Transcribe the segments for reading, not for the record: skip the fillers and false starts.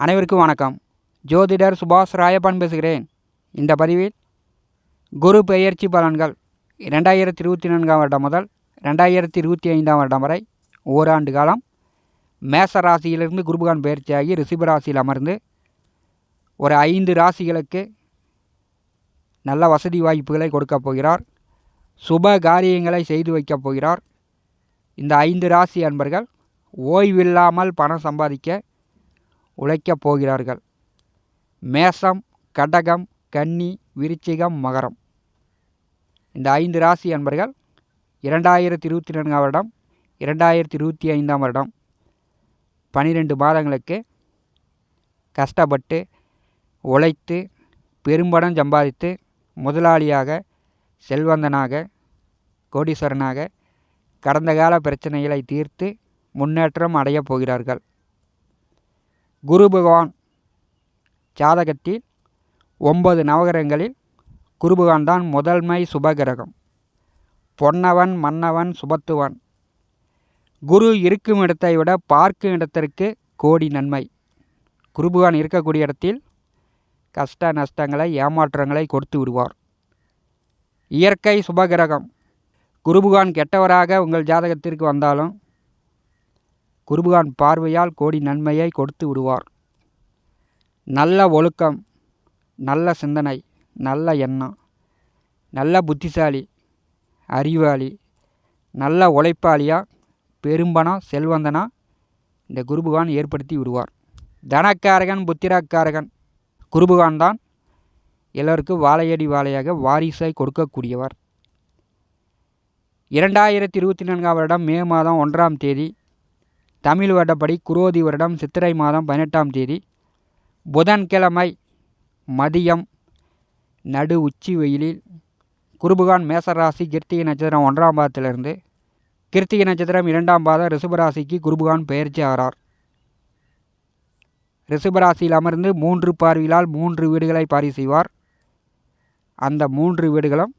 அனைவருக்கும் வணக்கம். ஜோதிடர் சுபாஷ் ராயப்பன் பேசுகிறேன். இந்த பதிவில் குரு பெயர்ச்சி பலன்கள் 2024 வருடம் முதல் 2025 வருடம் வரை ஓராண்டு காலம் மேச ராசியிலிருந்து குருபகான் பெயர்ச்சியாகி ரிஷப ராசியில் அமர்ந்து ஒரு 5 ராசிகளுக்கு நல்ல வசதி வாய்ப்புகளை கொடுக்கப் போகிறார். சுப காரியங்களை செய்து வைக்கப் போகிறார். இந்த 5 ராசி அன்பர்கள் ஓய்வில்லாமல் பணம் சம்பாதிக்க உழைக்கப் போகிறார்கள். மேசம், கடகம், கன்னி, விருச்சிகம், மகரம் இந்த 5 ராசி அன்பர்கள் 2024 வருடம் 2025 வருடம் 12 மாதங்களுக்கு கஷ்டப்பட்டு உழைத்து பெரும்பணம் சம்பாதித்து முதலாளியாக, செல்வந்தனாக, கோடீஸ்வரனாக கடந்த கால பிரச்சனைகளை தீர்த்து முன்னேற்றம் அடையப் போகிறார்கள். குரு பகவான் ஜாதகத்தில் 9 நவகிரகங்களில் குரு பகவான் தான் முதன்மை சுபகிரகம். பொன்னவன், மன்னவன், சுபத்துவன். குரு இருக்கும் இடத்தை விட பார்க்கும் இடத்திற்கு கோடி நன்மை. குரு பகவான் இருக்கக்கூடிய இடத்தில் கஷ்ட நஷ்டங்களை, ஏமாற்றங்களை கொடுத்து விடுவார். இயற்கை சுபகிரகம். குரு பகவான் கெட்டவராக உங்கள் ஜாதகத்திற்கு வந்தாலும் குரு பகவான் பார்வையால் கோடி நன்மையை கொடுத்து விடுவார். நல்ல ஒழுக்கம், நல்ல சிந்தனை, நல்ல எண்ணம், நல்ல புத்திசாலி, அறிவாளி, நல்ல உழைப்பாளியாக பெரும்பணம் செல்வந்தனா இந்த குரு பகவான் ஏற்படுத்தி விடுவார். தனக்காரகன், புத்திரக்காரகன் குரு பகவான் தான் எல்லோருக்கும் வாழையடி வாழையாக வாரிசை கொடுக்கக்கூடியவர். 2024 வருடம் மே மாதம் 1ஆம் தேதி தமிழ் வருடப்படி குரோதி வருடம் சித்திரை மாதம் 18ஆம் தேதி புதன்கிழமை மதியம் நடு உச்சி வெயிலில் குருபகான் மேசராசி கிருத்திகை நட்சத்திரம் 1ஆம் பாதத்திலிருந்து கிருத்திகை நட்சத்திரம் 2ஆம் பாதம் ரிஷபராசிக்கு குருபகான் பெயர்ச்சி ஆகிறார். ரிஷபராசியில் அமர்ந்து 3 பார்வையிலால் 3 வீடுகளை பாரி செய்வார். அந்த 3 வீடுகளும்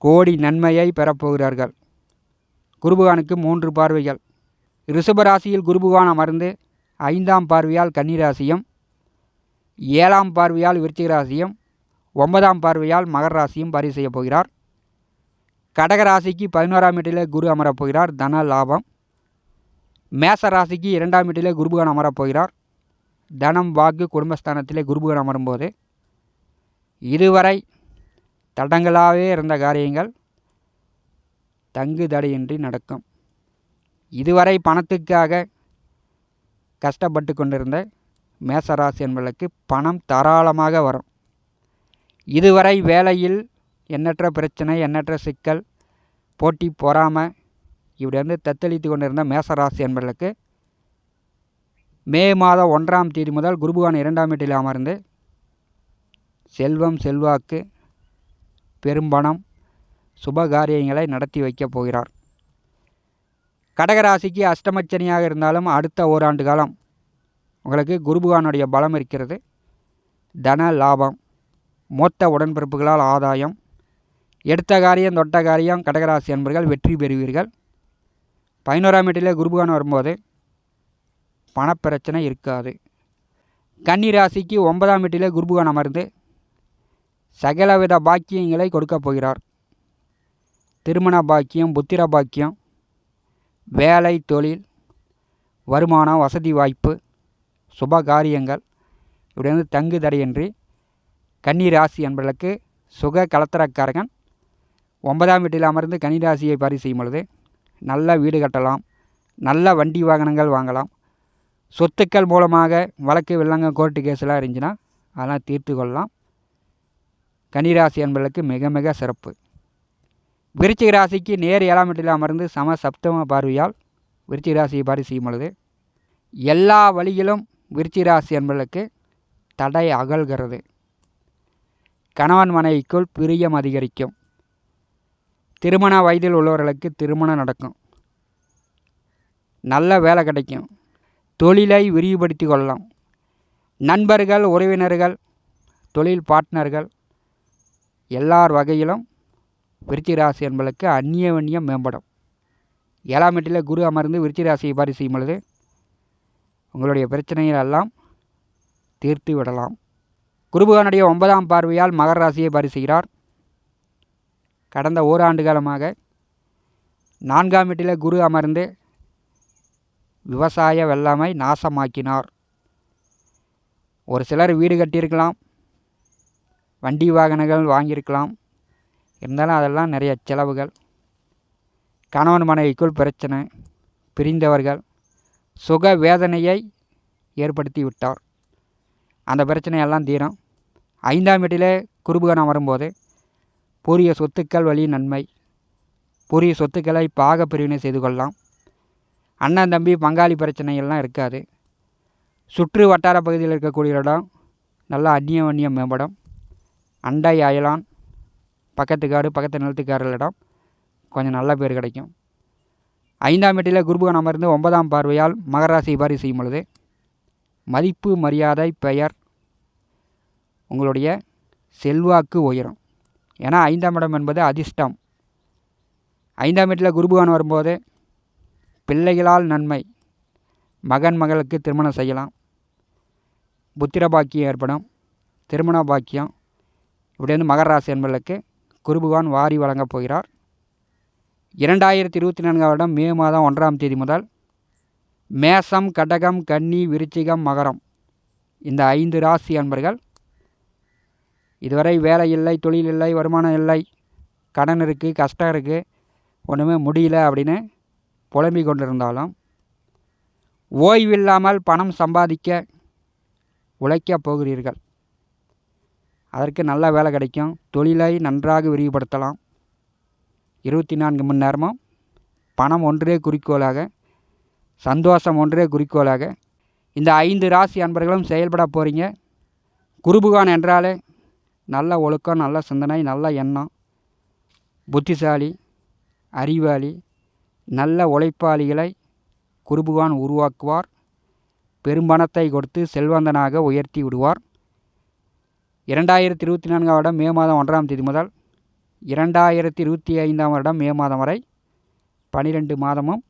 கோடி நன்மையை பெறப்போகிறார்கள். குருபகானுக்கு 3 பார்வைகள். ரிஷபராசியில் குருபகான் அமர்ந்து 5ஆம் பார்வையால் கன்னிராசியும், 7ஆம் பார்வையால் விருச்சிக ராசியும், 9ஆம் பார்வையால் மகர ராசியும் பாரி செய்ய போகிறார். கடகராசிக்கு 11ஆம் வீட்டிலே குரு அமரப்போகிறார், தன லாபம். மேச ராசிக்கு 2ஆம் வீட்டிலே குருபகான் அமரப்போகிறார், தனம், வாக்கு, குடும்பஸ்தானத்திலே குருபகான் அமரும்போது இதுவரை தடங்களாகவே இருந்த காரியங்கள் தங்கு தடையின்றி நடக்கும். இதுவரை பணத்துக்காக கஷ்டப்பட்டு கொண்டிருந்த மேசராசி என்பவர்களுக்கு பணம் தாராளமாக வரும். இதுவரை வேலையில் எண்ணற்ற பிரச்சனை, எண்ணற்ற சிக்கல், போட்டி, பொறாமை இப்படி தத்தளித்து கொண்டிருந்த மேசராசி என்பவர்களுக்கு மே மாதம் 1ஆம் தேதி முதல் குருபகான் 2ஆம் வீட்டில் அமர்ந்து செல்வம், செல்வாக்கு, பெரும்பணம், சுபகாரியங்களை நடத்தி வைக்கப் போகிறார். கடகராசிக்கு அஷ்டமச்சனியாக இருந்தாலும் அடுத்த ஓராண்டு காலம் உங்களுக்கு குருபகானுடைய பலம் இருக்கிறது. தன லாபம், மூத்த உடன்பிறப்புகளால் ஆதாயம், எடுத்த காரியம், தொட்ட காரியம் கடகராசி அன்பர்கள் வெற்றி பெறுவீர்கள். 11ஆம் வீட்டிலே குருபகான் வரும்போது பணப்பிரச்சனை இருக்காது. கன்னிராசிக்கு 9ஆம் வீட்டிலே குருபகான் அமர்ந்து சகலவித பாக்கியங்களை கொடுக்கப் போகிறார். திருமண பாக்கியம், புத்திர பாக்கியம், வேலை, தொழில், வருமானம், வசதி வாய்ப்பு, சுப காரியங்கள் இப்படி தங்கு தடையின்றி கன்னிராசி என்பவர்களுக்கு சுக கலத்திரக்காரகன் 9ஆம் வீட்டில் அமர்ந்து கன்னிராசியை பாரி செய்யும் பொழுது நல்ல வீடு கட்டலாம், நல்ல வண்டி வாகனங்கள் வாங்கலாம், சொத்துக்கள் மூலமாக வழக்கு, வில்லங்க, கோர்ட்டு கேஸ்லாம் இருந்துச்சுன்னா அதெல்லாம் தீர்த்து கொள்ளலாம். கன்னிராசி என்பவர்களுக்கு மிக மிக சிறப்பு. விருச்சிக ராசிக்கு நேர் 7ஆம் வீட்டில் அமர்ந்து சம சப்தம பார்வையால் விருச்சிக ராசியை பாரி செய்யும் பொழுது எல்லா வழியிலும் விருச்சிக ராசி என்பவர்களுக்கு தடை அகல்கிறது. கணவன் மனைவிக்குள் பிரியம் அதிகரிக்கும். திருமண வயதில் உள்ளவர்களுக்கு திருமணம் நடக்கும். நல்ல வேலை கிடைக்கும். தொழிலை விரிவுபடுத்தி கொள்ளலாம். நண்பர்கள், உறவினர்கள், தொழில் பார்ட்னர்கள் எல்லார் வகையிலும் விருச்சிக ராசி என்பதற்கு அந்நியவன்யம் மேம்படும். 7ஆம் வீட்டில் குரு அமர்ந்து விருச்சிக ராசியை பாரி செய்யும் பொழுது உங்களுடைய பிரச்சனைகள் எல்லாம் தீர்த்து விடலாம். குருபகவானுடைய 9ஆம் பார்வையால் மகர ராசியை பரிசுகிறார். கடந்த ஓராண்டு காலமாக 4ஆம் வீட்டில் குரு அமர்ந்து விவசாய வெள்ளாமை நாசமாக்கினார். ஒரு சிலர் வீடு கட்டியிருக்கலாம், வண்டி வாகனங்கள் வாங்கியிருக்கலாம். இருந்தாலும் அதெல்லாம் நிறைய செலவுகள், கணவன் மனைவிக்குள் பிரச்சனை, பிரிந்தவர்கள், சுக வேதனையை ஏற்படுத்தி விட்டார். அந்த பிரச்சனையெல்லாம் தீரும். 5ஆம் வீட்டிலே குருபகவான் வரும்போது பூரிய சொத்துக்கள் வழி நன்மை, பூரிய சொத்துக்களை பாக பிரிவினை செய்து கொள்ளலாம். அண்ணன் தம்பி பங்காளி பிரச்சனைகள்லாம் இருக்காது. சுற்று வட்டார பகுதியில் இருக்கக்கூடிய இடம் நல்லா அந்நியம் மேம்படும். அண்டை அயலான், பக்கத்துக்காடு, பக்கத்து நிலத்துக்காரர்களிடம் கொஞ்சம் நல்ல பேர் கிடைக்கும். 5ஆம் வீட்டில் குருபகவான் அமர்ந்து 9ஆம் பார்வையால் மகர ராசியை பாரி செய்யும் பொழுது மதிப்பு, மரியாதை, பெயர், உங்களுடைய செல்வாக்கு உயரும். ஏன்னா 5ஆம் இடம் என்பது அதிர்ஷ்டம். 5ஆம் வீட்டில் குருபகவான் வரும்போது பிள்ளைகளால் நன்மை, மகன் மகளுக்கு திருமணம் செய்யலாம், புத்திர பாக்கியம் ஏற்படும், திருமண பாக்கியம். இப்படி வந்து மகர ராசி என்பதற்கு குருபகவான் வாரி வழங்கப் போகிறார். 2024ஆம் வருடம் மே மாதம் 1ஆம் தேதி முதல் மேசம், கடகம், கன்னி, விருச்சிகம், மகரம் இந்த 5 ராசி அன்பர்கள் இதுவரை வேலை இல்லை, தொழில் இல்லை, வருமானம் இல்லை, கடன் இருக்குது, கஷ்டம் இருக்குது, ஒன்றுமே முடியல அப்படின்னு புலம்பிக் கொண்டிருந்தாலும் ஓய்வில்லாமல் பணம் சம்பாதிக்க உழைக்கப் போகிறீர்கள். அதற்கு நல்ல வேலை கிடைக்கும். தொழிலை நன்றாக விரிவுபடுத்தலாம். 24 மணி நேரமும் பணம் ஒன்றே குறிக்கோளாக, சந்தோஷம் ஒன்றே குறிக்கோளாக இந்த 5 ராசி அன்பர்களும் செயல்பட போகிறீங்க. குருபகவான் என்றாலே நல்ல ஒழுக்கம், நல்ல சிந்தனை, நல்ல எண்ணம், புத்திசாலி, அறிவாளி, நல்ல உழைப்பாளிகளை குருபகவான் உருவாக்குவார். பெரும்பணத்தை கொடுத்து செல்வந்தனாக உயர்த்தி விடுவார். 2024ஆம் வருடம் மே மாதம் 1ஆம் தேதி முதல் 2025ஆம் வருடம் மே மாதம் வரை 12 மாதமும்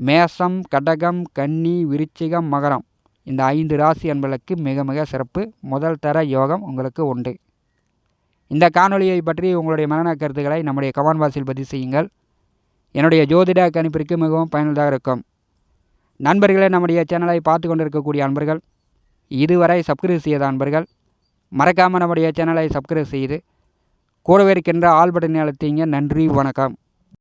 மேசம், கடகம், கன்னி, விருச்சிகம், மகரம் இந்த 5 ராசி அன்பர்களுக்கு மிக மிக சிறப்பு. முதல் தர யோகம் உங்களுக்கு உண்டு. இந்த காணொலியை பற்றி உங்களுடைய மனநல கருத்துக்களை நம்முடைய கமெண்ட் பாக்ஸில் பதிவு செய்யுங்கள். என்னுடைய ஜோதிட கணிப்பிற்கு மிகவும் பயனுள்ளதாக இருக்கும். நண்பர்களே, நம்முடைய சேனலை பார்த்து கொண்டிருக்கக்கூடிய அன்பர்கள், இதுவரை சப்ஸ்கிரைப் செய்யாத அன்பர்கள் மறக்காமல் நம்முடைய சேனலை சப்ஸ்கிரைப் செய்து கூடவே இருக்கின்ற ஆல் பட்டனை அழுத்திங்க. நன்றி, வணக்கம்.